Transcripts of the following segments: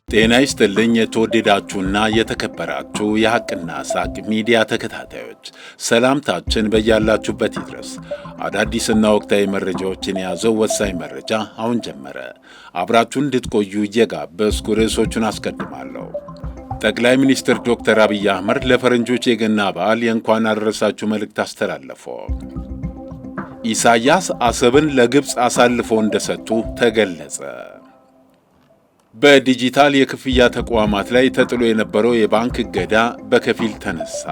ጤና ይስጥልኝ የተወደዳችሁና የተከበራችሁ የሐቅና ሳቅ ሚዲያ ተከታታዮች፣ ሰላምታችን በያላችሁበት ይድረስ። አዳዲስና ወቅታዊ መረጃዎችን የያዘው ወሳኝ መረጃ አሁን ጀመረ። አብራችሁን እንድትቆዩ እየጋበዝኩ ርዕሶቹን አስቀድማለሁ። ጠቅላይ ሚኒስትር ዶክተር አብይ አህመድ ለፈረንጆች የገና በዓል የእንኳን አደረሳችሁ መልእክት አስተላለፉ። ኢሳያስ አሰብን ለግብፅ አሳልፈው እንደሰጡ ተገለጸ። በዲጂታል የክፍያ ተቋማት ላይ ተጥሎ የነበረው የባንክ እገዳ በከፊል ተነሳ።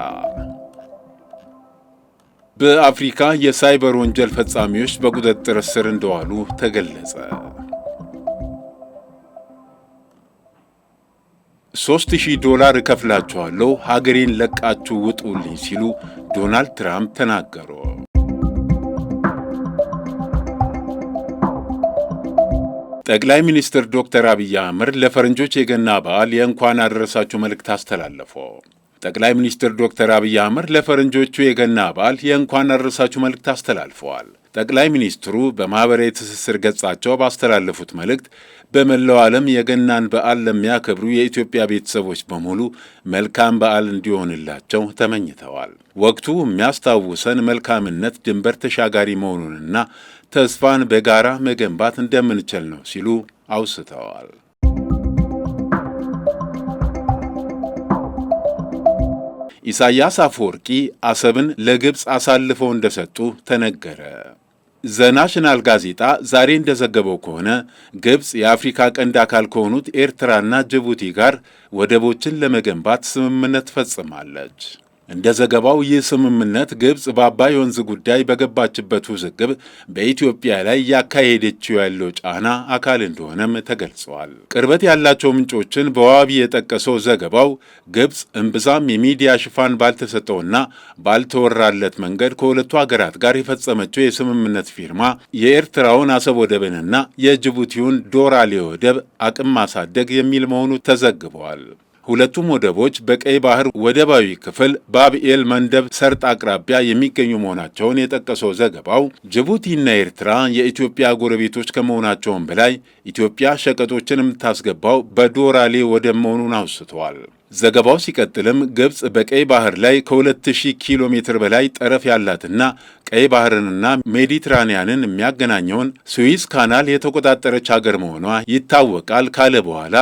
በአፍሪካ የሳይበር ወንጀል ፈጻሚዎች በቁጥጥር ስር እንደዋሉ ተገለጸ። 3000 ዶላር እከፍላችኋለሁ ሀገሬን ለቃችሁ ውጡልኝ ሲሉ ዶናልድ ትራምፕ ተናገሩ። ጠቅላይ ሚኒስትር ዶክተር አብይ አህመድ ለፈረንጆች የገና በዓል የእንኳን አደረሳችሁ መልእክት አስተላለፉ። ጠቅላይ ሚኒስትር ዶክተር አብይ አህመድ ለፈረንጆቹ የገና በዓል የእንኳን አደረሳችሁ መልእክት አስተላልፈዋል። ጠቅላይ ሚኒስትሩ በማኅበራዊ ትስስር ገጻቸው ባስተላለፉት መልእክት በመላው ዓለም የገናን በዓል ለሚያከብሩ የኢትዮጵያ ቤተሰቦች በሙሉ መልካም በዓል እንዲሆንላቸው ተመኝተዋል። ወቅቱ የሚያስታውሰን መልካምነት ድንበር ተሻጋሪ መሆኑንና ተስፋን በጋራ መገንባት እንደምንችል ነው ሲሉ አውስተዋል። ኢሳያስ አፈወርቂ አሰብን ለግብፅ አሳልፈው እንደሰጡ ተነገረ። ዘናሽናል ጋዜጣ ዛሬ እንደዘገበው ከሆነ ግብፅ የአፍሪካ ቀንድ አካል ከሆኑት ኤርትራና ጅቡቲ ጋር ወደቦችን ለመገንባት ስምምነት ፈጽማለች። እንደ ዘገባው ይህ ስምምነት ግብፅ በአባይ ወንዝ ጉዳይ በገባችበት ውዝግብ በኢትዮጵያ ላይ እያካሄደችው ያለው ጫና አካል እንደሆነም ተገልጸዋል። ቅርበት ያላቸው ምንጮችን በዋቢ የጠቀሰው ዘገባው ግብፅ እምብዛም የሚዲያ ሽፋን ባልተሰጠውና ባልተወራለት መንገድ ከሁለቱ ሀገራት ጋር የፈጸመችው የስምምነት ፊርማ የኤርትራውን አሰብ ወደብንና የጅቡቲውን ዶራሌ ወደብ አቅም ማሳደግ የሚል መሆኑ ተዘግበዋል። ሁለቱም ወደቦች በቀይ ባህር ወደባዊ ክፍል ባብኤል መንደብ ሰርጥ አቅራቢያ የሚገኙ መሆናቸውን የጠቀሰው ዘገባው ጅቡቲና ኤርትራ የኢትዮጵያ ጎረቤቶች ከመሆናቸውም በላይ ኢትዮጵያ ሸቀጦችን የምታስገባው በዶራሌ ወደብ መሆኑን አውስተዋል። ዘገባው ሲቀጥልም ግብፅ በቀይ ባህር ላይ ከ2000 ኪሎ ሜትር በላይ ጠረፍ ያላትና ቀይ ባህርንና ሜዲትራኒያንን የሚያገናኘውን ስዊዝ ካናል የተቆጣጠረች ሀገር መሆኗ ይታወቃል ካለ በኋላ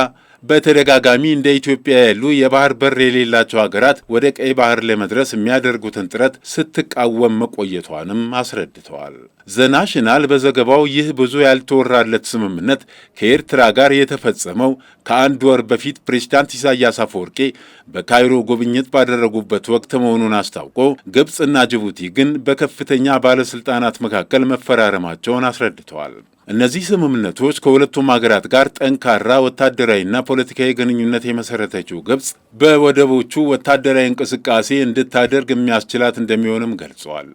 በተደጋጋሚ እንደ ኢትዮጵያ ያሉ የባህር በር የሌላቸው ሀገራት ወደ ቀይ ባህር ለመድረስ የሚያደርጉትን ጥረት ስትቃወም መቆየቷንም አስረድተዋል። ዘናሽናል በዘገባው ይህ ብዙ ያልተወራለት ስምምነት ከኤርትራ ጋር የተፈጸመው ከአንድ ወር በፊት ፕሬዝዳንት ኢሳያስ አፈወርቂ በካይሮ ጉብኝት ባደረጉበት ወቅት መሆኑን አስታውቆ ግብፅና ጅቡቲ ግን በከፍተኛ ባለሥልጣናት መካከል መፈራረማቸውን አስረድተዋል። እነዚህ ስምምነቶች ከሁለቱም ሀገራት ጋር ጠንካራ ወታደራዊና ፖለቲካዊ ግንኙነት የመሰረተችው ግብፅ በወደቦቹ ወታደራዊ እንቅስቃሴ እንድታደርግ የሚያስችላት እንደሚሆንም ገልጸዋል።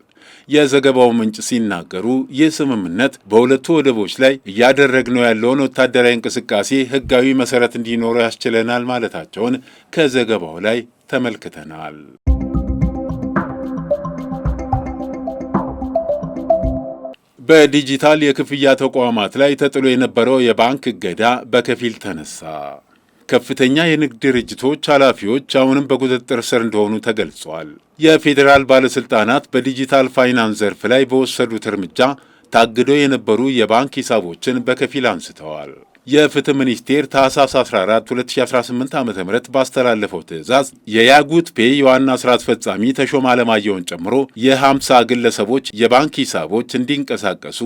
የዘገባው ምንጭ ሲናገሩ ይህ ስምምነት በሁለቱ ወደቦች ላይ እያደረግነው ያለውን ወታደራዊ እንቅስቃሴ ሕጋዊ መሰረት እንዲኖረው ያስችለናል ማለታቸውን ከዘገባው ላይ ተመልክተናል። በዲጂታል የክፍያ ተቋማት ላይ ተጥሎ የነበረው የባንክ እገዳ በከፊል ተነሳ። ከፍተኛ የንግድ ድርጅቶች ኃላፊዎች አሁንም በቁጥጥር ስር እንደሆኑ ተገልጿል። የፌዴራል ባለሥልጣናት በዲጂታል ፋይናንስ ዘርፍ ላይ በወሰዱት እርምጃ ታግደው የነበሩ የባንክ ሂሳቦችን በከፊል አንስተዋል። የፍትህ ሚኒስቴር ታህሳስ 14 2018 ዓ.ም ባስተላለፈው ትዕዛዝ የያጉት ፔይ የዋና ሥራ አስፈጻሚ ተሾመ አለማየሁን ጨምሮ የ50 ግለሰቦች የባንክ ሂሳቦች እንዲንቀሳቀሱ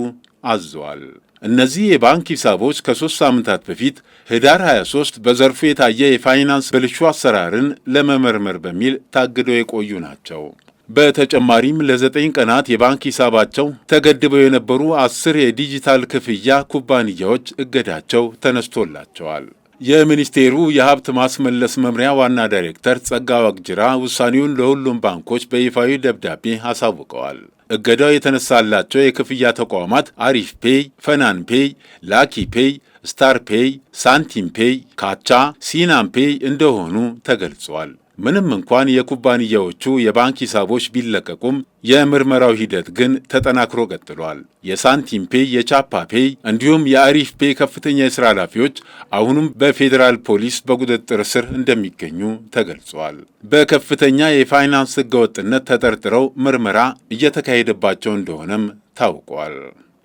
አዘዋል። እነዚህ የባንክ ሂሳቦች ከ3 ሳምንታት በፊት ህዳር 23 በዘርፉ የታየ የፋይናንስ ብልሹ አሰራርን ለመመርመር በሚል ታግደው የቆዩ ናቸው። በተጨማሪም ለ9 ቀናት የባንክ ሂሳባቸው ተገድበው የነበሩ 10 የዲጂታል ክፍያ ኩባንያዎች እገዳቸው ተነስቶላቸዋል። የሚኒስቴሩ የሀብት ማስመለስ መምሪያ ዋና ዳይሬክተር ጸጋው ዋቅጅራ ውሳኔውን ለሁሉም ባንኮች በይፋዊ ደብዳቤ አሳውቀዋል። እገዳው የተነሳላቸው የክፍያ ተቋማት አሪፍ ፔይ፣ ፈናን ፔይ፣ ላኪ ፔይ፣ ስታር ፔይ፣ ሳንቲም ፔይ፣ ካቻ፣ ሲናም ፔይ እንደሆኑ ተገልጿል። ምንም እንኳን የኩባንያዎቹ የባንክ ሂሳቦች ቢለቀቁም የምርመራው ሂደት ግን ተጠናክሮ ቀጥሏል። የሳንቲም ፔይ፣ የቻፓ ፔይ እንዲሁም የአሪፍ ፔይ ከፍተኛ የሥራ ኃላፊዎች አሁንም በፌዴራል ፖሊስ በቁጥጥር ስር እንደሚገኙ ተገልጿል። በከፍተኛ የፋይናንስ ሕገወጥነት ተጠርጥረው ምርመራ እየተካሄደባቸው እንደሆነም ታውቋል።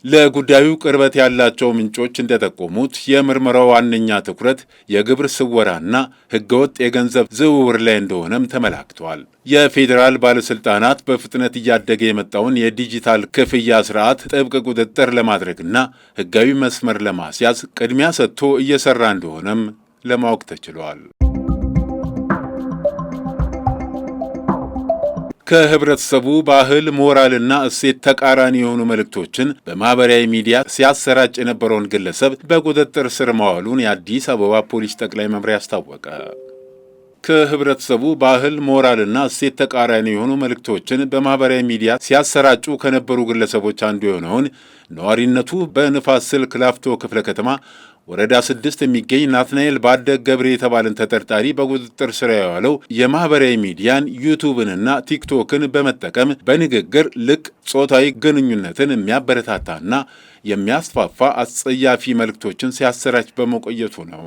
ለጉዳዩ ቅርበት ያላቸው ምንጮች እንደጠቆሙት የምርመራው ዋነኛ ትኩረት የግብር ስወራና ሕገወጥ የገንዘብ ዝውውር ላይ እንደሆነም ተመላክቷል። የፌዴራል ባለሥልጣናት በፍጥነት እያደገ የመጣውን የዲጂታል ክፍያ ስርዓት ጥብቅ ቁጥጥር ለማድረግና ሕጋዊ መስመር ለማስያዝ ቅድሚያ ሰጥቶ እየሰራ እንደሆነም ለማወቅ ተችሏል። ከህብረተሰቡ ባህል፣ ሞራልና እሴት ተቃራኒ የሆኑ መልእክቶችን በማህበራዊ ሚዲያ ሲያሰራጭ የነበረውን ግለሰብ በቁጥጥር ስር ማዋሉን የአዲስ አበባ ፖሊስ ጠቅላይ መምሪያ አስታወቀ። ከህብረተሰቡ ባህል፣ ሞራልና እሴት ተቃራኒ የሆኑ መልእክቶችን በማህበራዊ ሚዲያ ሲያሰራጩ ከነበሩ ግለሰቦች አንዱ የሆነውን ነዋሪነቱ በንፋስ ስልክ ላፍቶ ክፍለ ከተማ ወረዳ 6 የሚገኝ ናትናኤል ባደግ ገብሬ የተባለን ተጠርጣሪ በቁጥጥር ስር የዋለው የማህበራዊ ሚዲያን ዩቱብንና ቲክቶክን በመጠቀም በንግግር ልቅ ጾታዊ ግንኙነትን የሚያበረታታና የሚያስፋፋ አስጸያፊ መልእክቶችን ሲያሰራጭ በመቆየቱ ነው።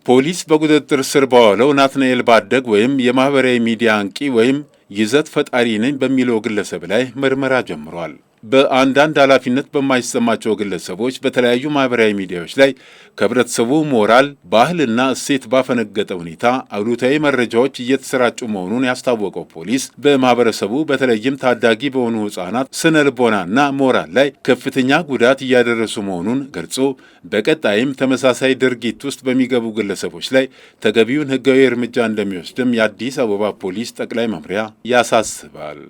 ፖሊስ በቁጥጥር ስር በዋለው ናትናኤል ባደግ ወይም የማህበራዊ ሚዲያ አንቂ ወይም ይዘት ፈጣሪ ነኝ በሚለው ግለሰብ ላይ ምርመራ ጀምሯል። በአንዳንድ ኃላፊነት በማይሰማቸው ግለሰቦች በተለያዩ ማህበራዊ ሚዲያዎች ላይ ከህብረተሰቡ ሞራል፣ ባህልና እሴት ባፈነገጠ ሁኔታ አሉታዊ መረጃዎች እየተሰራጩ መሆኑን ያስታወቀው ፖሊስ በማህበረሰቡ በተለይም ታዳጊ በሆኑ ህጻናት ስነ ልቦናና ሞራል ላይ ከፍተኛ ጉዳት እያደረሱ መሆኑን ገልጾ በቀጣይም ተመሳሳይ ድርጊት ውስጥ በሚገቡ ግለሰቦች ላይ ተገቢውን ህጋዊ እርምጃ እንደሚወስድም የአዲስ አበባ ፖሊስ ጠቅላይ መምሪያ ያሳስባል።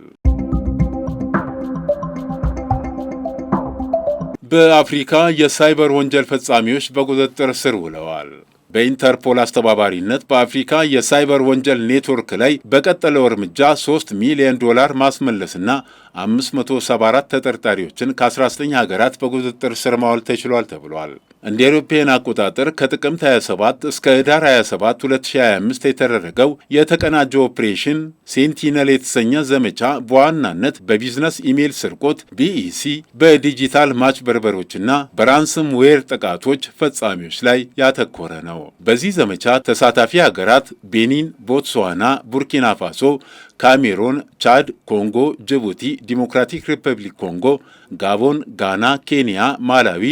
በአፍሪካ የሳይበር ወንጀል ፈጻሚዎች በቁጥጥር ስር ውለዋል። በኢንተርፖል አስተባባሪነት በአፍሪካ የሳይበር ወንጀል ኔትወርክ ላይ በቀጠለው እርምጃ $3 ሚሊዮን ማስመለስና 574 ተጠርጣሪዎችን ከ19 ሀገራት በቁጥጥር ስር ማዋል ተችሏል ተብሏል። እንደ አውሮፓውያን አቆጣጠር ከጥቅምት 27 እስከ ህዳር 27 2025 የተደረገው የተቀናጀ ኦፕሬሽን ሴንቲነል የተሰኘ ዘመቻ በዋናነት በቢዝነስ ኢሜይል ስርቆት BEC፣ በዲጂታል ማጭበርበሮችና በራንስም ዌር ጥቃቶች ፈጻሚዎች ላይ ያተኮረ ነው። በዚህ ዘመቻ ተሳታፊ ሀገራት ቤኒን፣ ቦትስዋና፣ ቡርኪና ፋሶ፣ ካሜሮን፣ ቻድ፣ ኮንጎ፣ ጅቡቲ፣ ዲሞክራቲክ ሪፐብሊክ ኮንጎ፣ ጋቦን፣ ጋና፣ ኬንያ፣ ማላዊ፣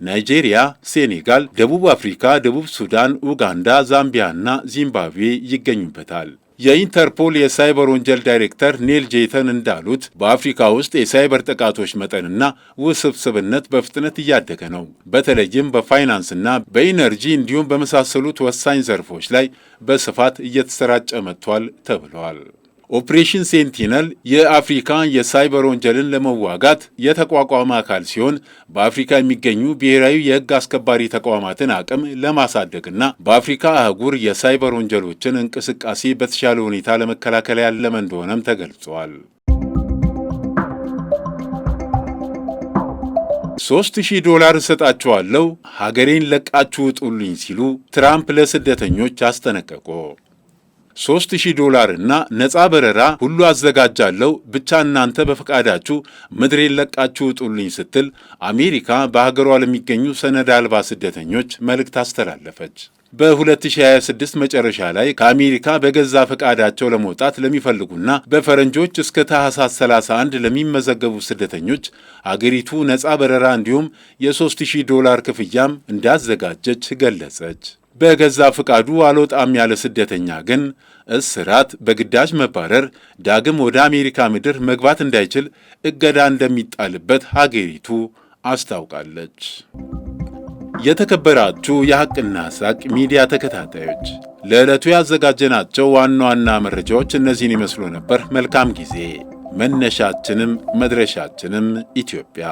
ናይጄሪያ፣ ሴኔጋል፣ ደቡብ አፍሪካ፣ ደቡብ ሱዳን፣ ኡጋንዳ፣ ዛምቢያ እና ዚምባብዌ ይገኙበታል። የኢንተርፖል የሳይበር ወንጀል ዳይሬክተር ኔል ጄተን እንዳሉት በአፍሪካ ውስጥ የሳይበር ጥቃቶች መጠንና ውስብስብነት በፍጥነት እያደገ ነው። በተለይም በፋይናንስና በኢነርጂ እንዲሁም በመሳሰሉት ወሳኝ ዘርፎች ላይ በስፋት እየተሰራጨ መጥቷል ተብሏል። ኦፕሬሽን ሴንቲነል የአፍሪካ የሳይበር ወንጀልን ለመዋጋት የተቋቋመ አካል ሲሆን በአፍሪካ የሚገኙ ብሔራዊ የሕግ አስከባሪ ተቋማትን አቅም ለማሳደግና በአፍሪካ አህጉር የሳይበር ወንጀሎችን እንቅስቃሴ በተሻለ ሁኔታ ለመከላከል ያለመ እንደሆነም ተገልጿል። $3,000 እሰጣችኋለሁ፣ ሀገሬን ለቃችሁ ውጡልኝ ሲሉ ትራምፕ ለስደተኞች አስጠነቀቁ። $3,000 እና ነፃ በረራ ሁሉ አዘጋጃለሁ፣ ብቻ እናንተ በፈቃዳችሁ ምድሬን ለቃችሁ ውጡልኝ ስትል አሜሪካ በሀገሯ ለሚገኙ ሰነድ አልባ ስደተኞች መልእክት አስተላለፈች። በ2026 መጨረሻ ላይ ከአሜሪካ በገዛ ፈቃዳቸው ለመውጣት ለሚፈልጉና በፈረንጆች እስከ ታህሳስ 31 ለሚመዘገቡ ስደተኞች አገሪቱ ነፃ በረራ እንዲሁም $3,000 ክፍያም እንዳዘጋጀች ገለጸች። በገዛ ፈቃዱ አልወጣም ያለ ስደተኛ ግን እስራት፣ በግዳጅ መባረር፣ ዳግም ወደ አሜሪካ ምድር መግባት እንዳይችል እገዳ እንደሚጣልበት ሀገሪቱ አስታውቃለች። የተከበራችሁ የሐቅና ሳቅ ሚዲያ ተከታታዮች ለዕለቱ ያዘጋጀናቸው ዋና ዋና መረጃዎች እነዚህን ይመስሉ ነበር። መልካም ጊዜ። መነሻችንም መድረሻችንም ኢትዮጵያ።